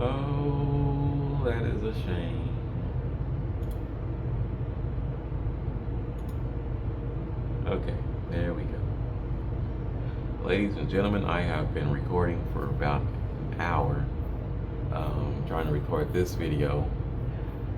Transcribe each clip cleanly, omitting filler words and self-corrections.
Oh, that is a shame. Okay, there we go. Ladies and gentlemen, I have been recording for about an hour, trying to record this video,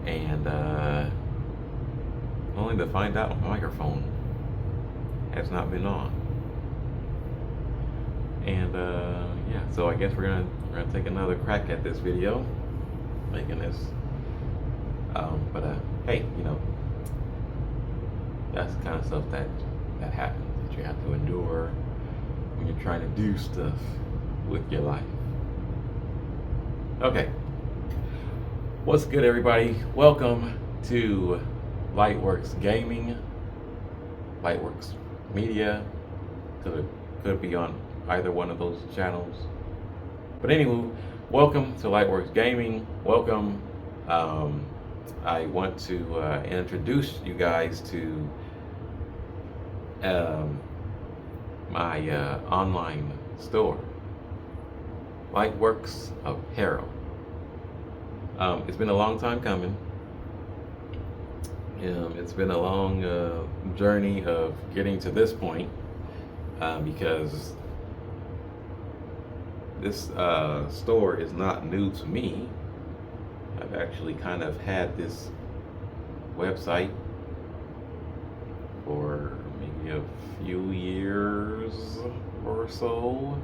and only to find out my microphone has not been on. And yeah, so I guess we're gonna take another crack at this video, making this. But hey, that's the kind of stuff that happens that you have to endure when you're trying to do stuff with your life. Okay, what's good, everybody? Welcome to Lightworks Gaming, Lightworks Media. Could be on either one of those channels. But anyway, welcome to Lightworks Gaming. Welcome. I want to introduce you guys to my online store, Lightworks Apparel. It's been a long time coming. It's been a long journey of getting to this point because this store is not new to me. I've actually kind of had this website for maybe a few years or so,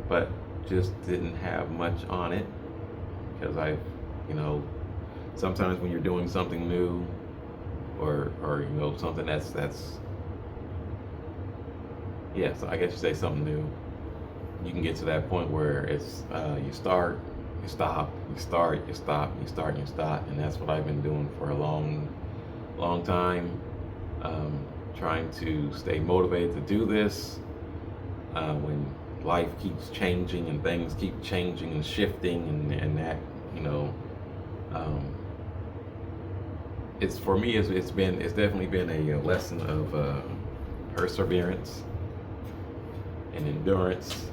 but just didn't have much on it because sometimes when you're doing something new or something that's yes, I guess you say something new, you can get to that point where it's you start, you stop, you start, you stop, you start, you stop, and that's what I've been doing for a long time, trying to stay motivated to do this when life keeps changing and things keep changing and shifting and that it's for me it's definitely been a lesson of perseverance and endurance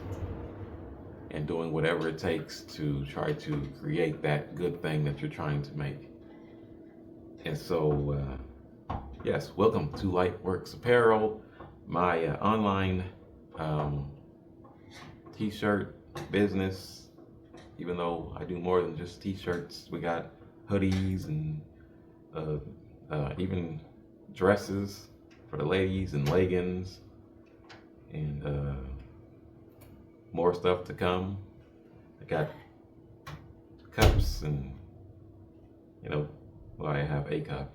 and doing whatever it takes to try to create that good thing that you're trying to make. And so, yes, welcome to Lightworks Apparel, my online t-shirt business. Even though I do more than just t-shirts, we got hoodies and even dresses for the ladies and leggings and more stuff to come. I got cups and well, I have a cup.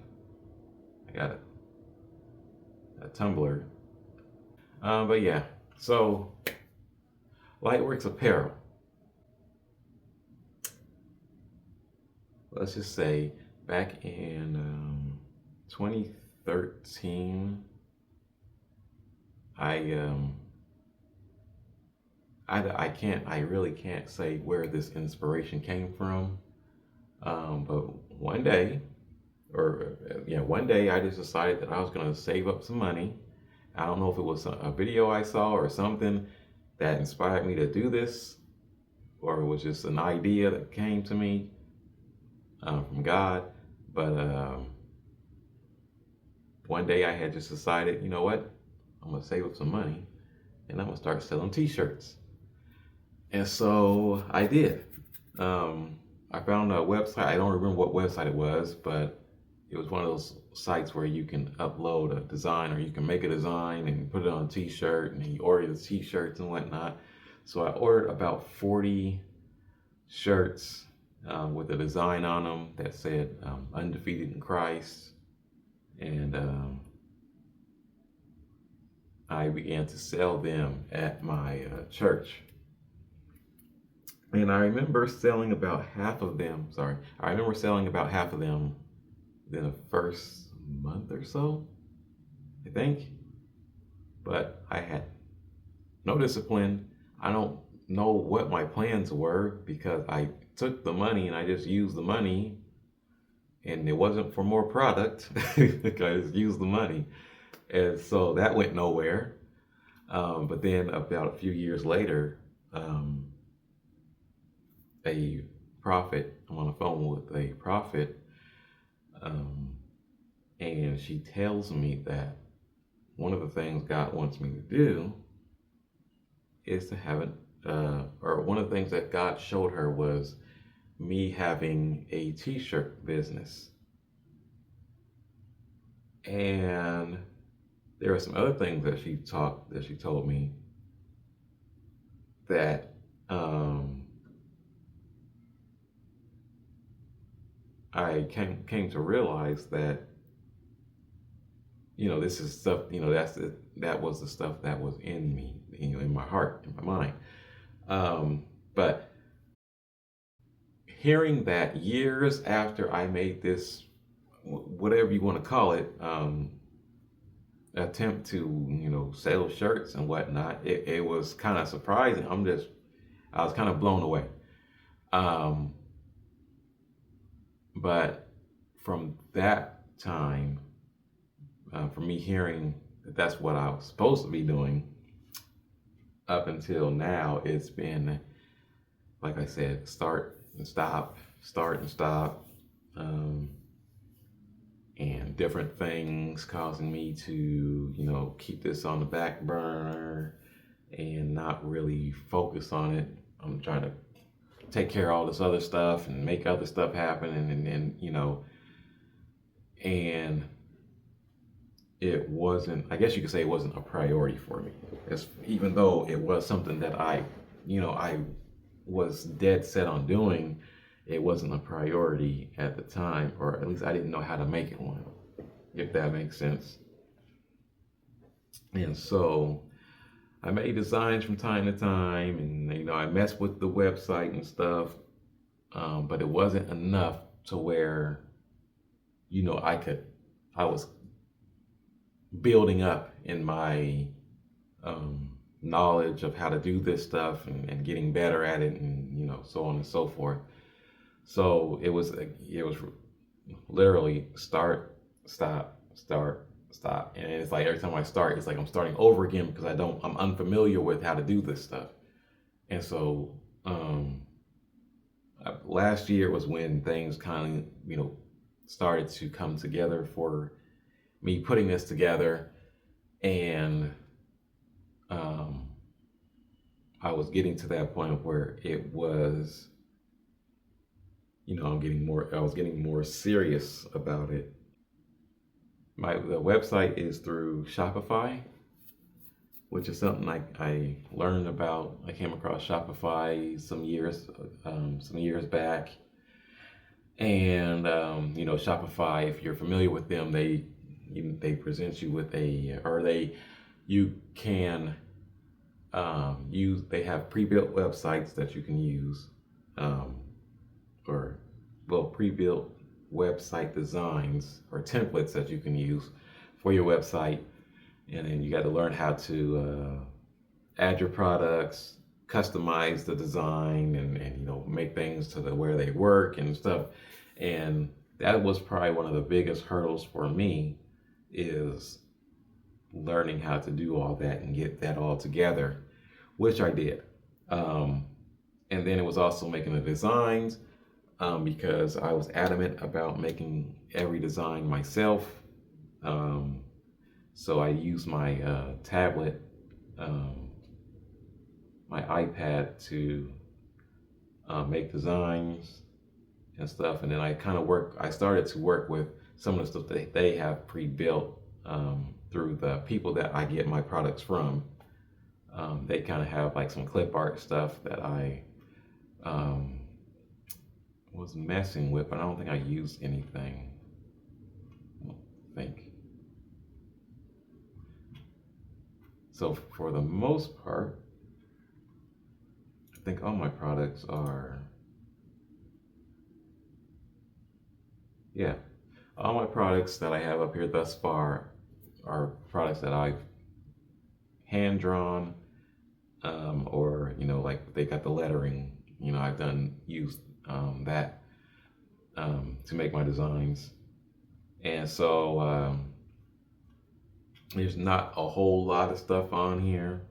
I got a tumbler. But yeah, so Lightworks Apparel. Let's just say back in 2013, I really can't say where this inspiration came from. But one day, one day I just decided that I was going to save up some money. I don't know if it was a video I saw or something that inspired me to do this, or it was just an idea that came to me from God. But one day I had just decided, you know what? I'm going to save up some money and I'm going to start selling t-shirts. And so I did. I found a website. I don't remember what website it was, but it was one of those sites where you can upload a design or you can make a design and put it on a t-shirt and you order the t-shirts and whatnot. So I ordered about 40 shirts with a design on them that said undefeated in Christ. And I began to sell them at my church. And I remember selling about half of them. I remember selling about half of them in the first month or so, I think. But I had no discipline. I don't know what my plans were because I took the money and I just used the money, and it wasn't for more product because I used the money. And so that went nowhere. But then about a few years later, a prophet. I'm on the phone with a prophet, um, and she tells me that one of the things God wants me to do is to have or one of the things that God showed her was me having a t-shirt business. And there are some other things that she told me that I came to realize that this is stuff, that was the stuff that was in me, in my heart, in my mind. But hearing that years after I made this, whatever you want to call it, attempt to, sell shirts and whatnot, it was kind of surprising. I was kind of blown away. Um, but from that time, from me hearing that that's what I was supposed to be doing, up until now, it's been, like I said, start and stop, um, and different things causing me to, keep this on the back burner and not really focus on it. I'm trying to take care of all this other stuff and make other stuff happen, and it wasn't, I guess you could say it wasn't a priority for me. Even though it was something that I was dead set on doing, it wasn't a priority at the time, or at least I didn't know how to make it one, if that makes sense. And so I made designs from time to time, and I messed with the website and stuff, but it wasn't enough to where I was building up in my knowledge of how to do this stuff, and getting better at it, and so on and so forth. So it was literally start, stop, and it's like every time I start, it's like I'm starting over again because I'm unfamiliar with how to do this stuff. And so last year was when things kind of started to come together for me putting this together, and um, I was getting to that point where it was, I was getting more serious about it. The website is through Shopify, which is something I learned about. I came across Shopify some years back, and Shopify, if you're familiar with them, they present you with you can use. They have pre-built websites that you can use, um, or pre-built website designs or templates that you can use for your website, and then you got to learn how to add your products, customize the design, and make things to where they work and stuff. And that was probably one of the biggest hurdles for me, is learning how to do all that and get that all together, which I did. And then it was also making the designs, because I was adamant about making every design myself. So I used my tablet, my iPad, to make designs and stuff. And then I started to work with some of the stuff that they have pre-built, through the people that I get my products from. They kind of have like some clip art stuff that I was messing with, but I don't think I used anything. I don't think. So for the most part, I think all my products are, all my products that I have up here thus far are products that I've hand drawn, or like they got the lettering. I've used that to make my designs, and so there's not a whole lot of stuff on here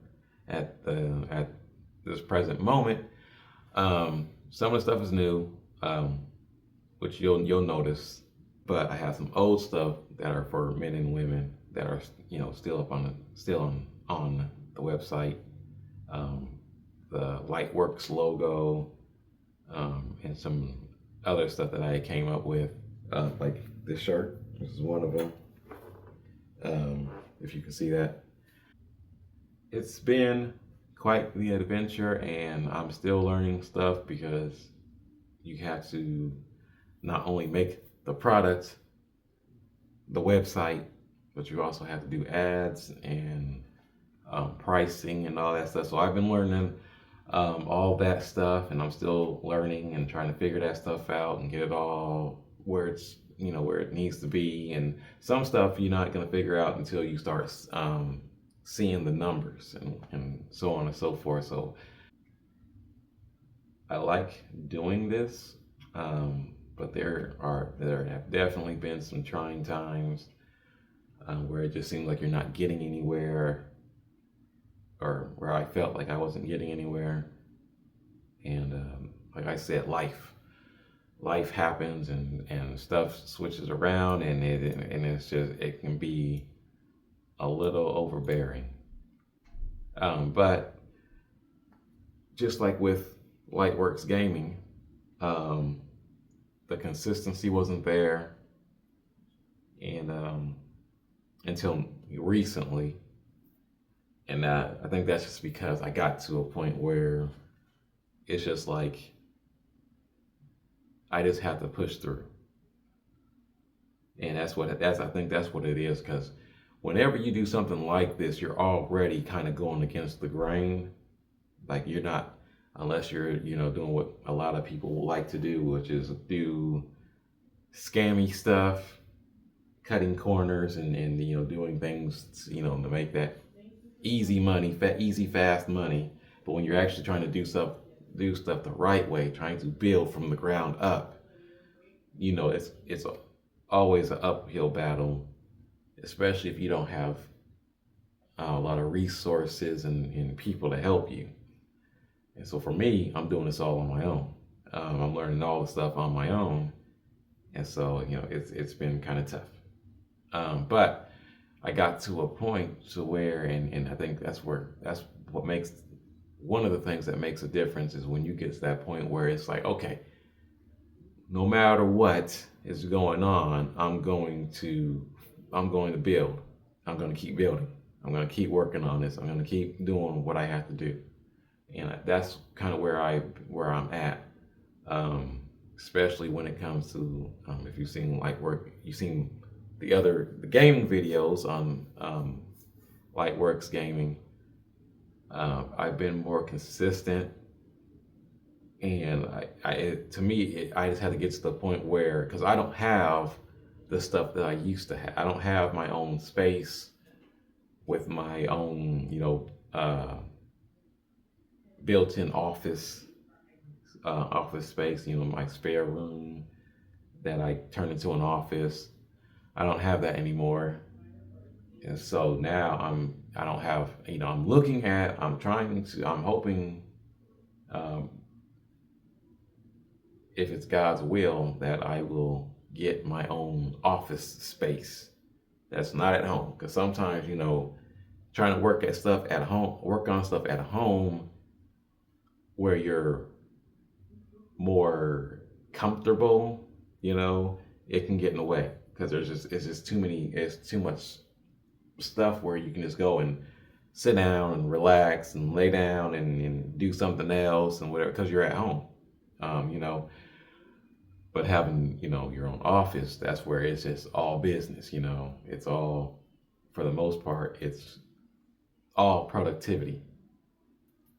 at this present moment. some of the stuff is new, which you'll notice, but I have some old stuff that are for men and women that are still on the website. Um, the Lightworks logo, and some other stuff that I came up with, like this shirt. This is one of them. If you can see that, it's been quite the adventure, and I'm still learning stuff because you have to not only make the product, the website, but you also have to do ads and pricing and all that stuff. So I've been learning all that stuff, and I'm still learning and trying to figure that stuff out and get it all where it's where it needs to be. And some stuff you're not going to figure out until you start seeing the numbers and so on and so forth. So I like doing this, but there have definitely been some trying times where it just seems like you're not getting anywhere, or where I felt like I wasn't getting anywhere. And like I said, life happens, and stuff switches around, and it can be a little overbearing. But just like with Lightworks Gaming, the consistency wasn't there, and until recently. And I think that's just because I got to a point where it's just like I just have to push through. And I think that's what it is, because whenever you do something like this, you're already kind of going against the grain. Like, you're not, unless you're doing what a lot of people like to do, which is do scammy stuff, cutting corners, and doing things to make that easy money, easy fast money. But when you're actually trying to do stuff the right way, trying to build from the ground up, it's always an uphill battle, especially if you don't have a lot of resources and people to help you. And so for me, I'm doing this all on my own. I'm learning all the stuff on my own, and so it's been kind of tough. But I got to a point to where, and I think that's what makes, one of the things that makes a difference is when you get to that point where it's like, okay, no matter what is going on, I'm going to build. I'm going to keep building. I'm going to keep working on this. I'm going to keep doing what I have to do. And that's kind of where I'm at, especially when it comes to, if you've seen you've seen the gaming videos on Lightworks Gaming. I've been more consistent, and I just had to get to the point where, because I don't have the stuff that I used to have. I don't have my own space with my own, built-in office space. My spare room that I turned into an office. I don't have that anymore. And so now I'm hoping, if it's God's will, that I will get my own office space that's not at home. Because sometimes, trying to work on stuff at home where you're more comfortable, it can get in the way. Because it's too much stuff where you can just go and sit down and relax and lay down and do something else and whatever, because you're at home, But having, your own office, that's where it's just all business, It's all, for the most part, it's all productivity.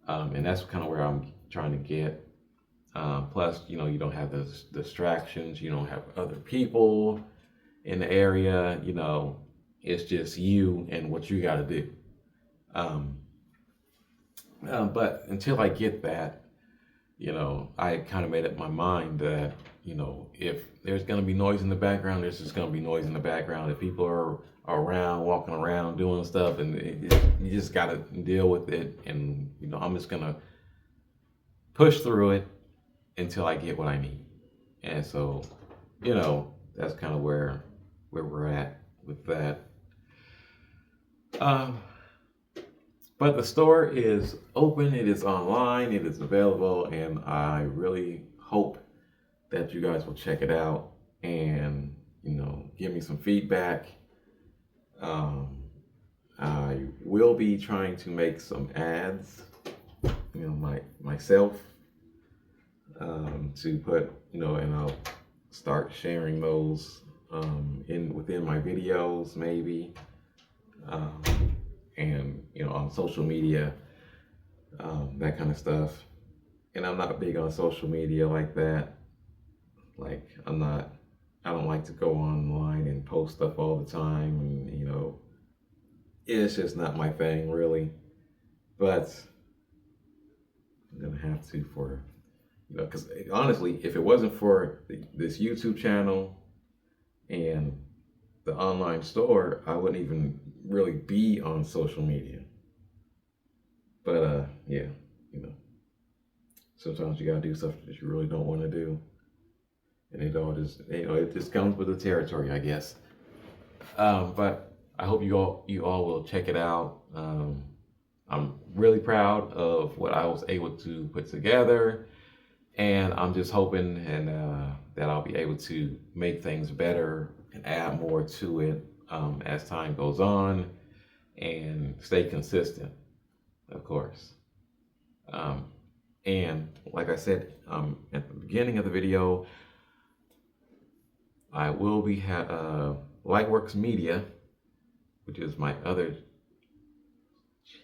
And that's kind of where I'm trying to get. Plus, you don't have those distractions. You don't have other people in the area. It's just you and what you got to do. But until I get that, I kind of made up my mind that, if there's going to be noise in the background, there's just going to be noise in the background. If people are around, walking around, doing stuff, and you just got to deal with it. And, I'm just going to push through it until I get what I need. And so, you know, that's kind of where we're at with that. Um, but the store is open, it is online, it is available, and I really hope that you guys will check it out and, you know, give me some feedback. Um, I will be trying to make some ads, you know, myself, to put, you know, and I'll start sharing those in within my videos, maybe, um, and you know, on social media, that kind of stuff. And I'm not big on social media like that. Like I don't like to go online and post stuff all the time, and you know, it's just not my thing really. But I'm gonna have to for, you know, because honestly, if it wasn't for this YouTube channel and the online store, I wouldn't even really be on social media. But yeah, you know, sometimes you gotta do stuff that you really don't want to do, and it all just, you know, it just comes with the territory, I guess. But I hope you all will check it out. I'm really proud of what I was able to put together, and I'm just hoping and that I'll be able to make things better and add more to it as time goes on, and stay consistent, of course. And like I said at the beginning of the video, I will be Lightworks Media, which is my other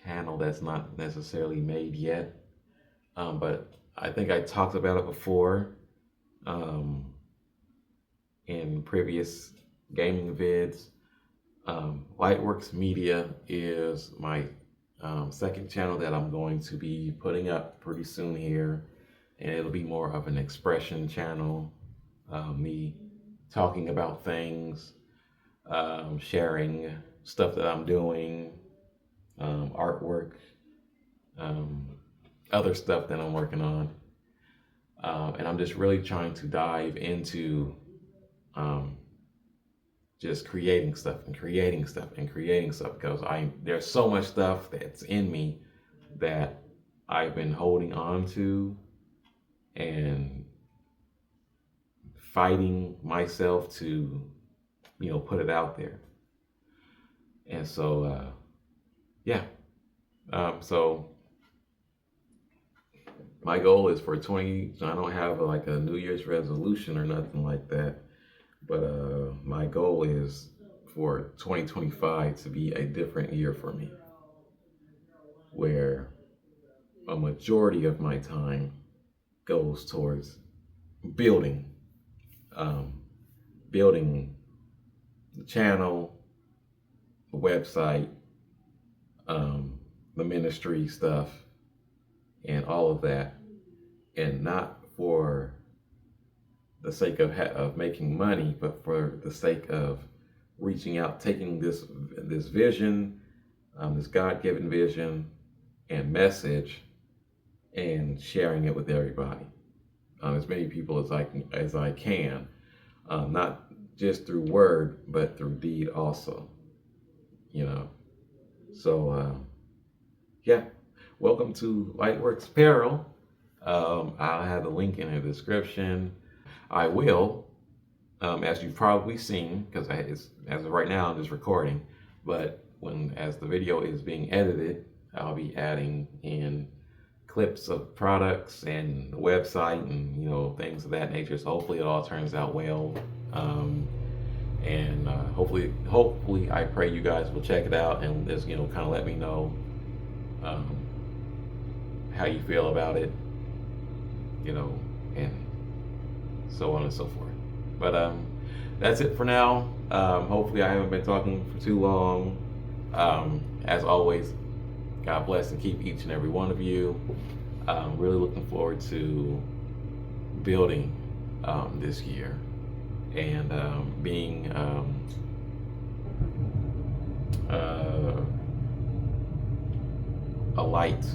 channel that's not necessarily made yet, but I think I talked about it before in previous gaming vids. Lightworks Media is my second channel that I'm going to be putting up pretty soon here, and it'll be more of an expression channel, me talking about things, sharing stuff that I'm doing, artwork, other stuff that I'm working on, and I'm just really trying to dive into just creating stuff and creating stuff and creating stuff, because there's so much stuff that's in me that I've been holding on to and fighting myself to, you know, put it out there. And so yeah, so my goal is for I don't have like a New Year's resolution or nothing like that, but my goal is for 2025 to be a different year for me, where a majority of my time goes towards building building the channel, the website, the ministry stuff, and all of that, and not for the sake of making money, but for the sake of reaching out, taking this vision, this God-given vision and message, and sharing it with everybody, as many people as I can, not just through word, but through deed also. You know, so yeah. Welcome to Lightworks Apparel. I'll have the link in the description. I will, as you've probably seen, because as of right now I'm just recording, but as the video is being edited, I'll be adding in clips of products and the website and, you know, things of that nature. So hopefully it all turns out well, and hopefully I pray you guys will check it out and just, you know, kind of let me know how you feel about it, you know, and so on and so forth. But that's it for now. Hopefully I haven't been talking for too long. As always, God bless and keep each and every one of you. I'm really looking forward to building this year and being a light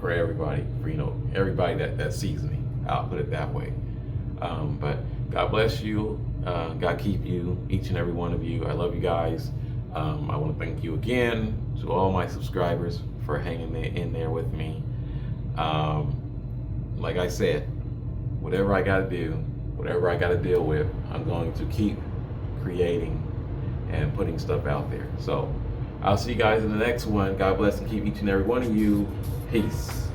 for everybody, for, you know, everybody that sees me. I'll put it that way. But God bless you. God keep you, each and every one of you. I love you guys. I want to thank you again to all my subscribers for hanging in there with me. Like I said, whatever I got to do, whatever I got to deal with, I'm going to keep creating and putting stuff out there. So I'll see you guys in the next one. God bless and keep each and every one of you. Peace.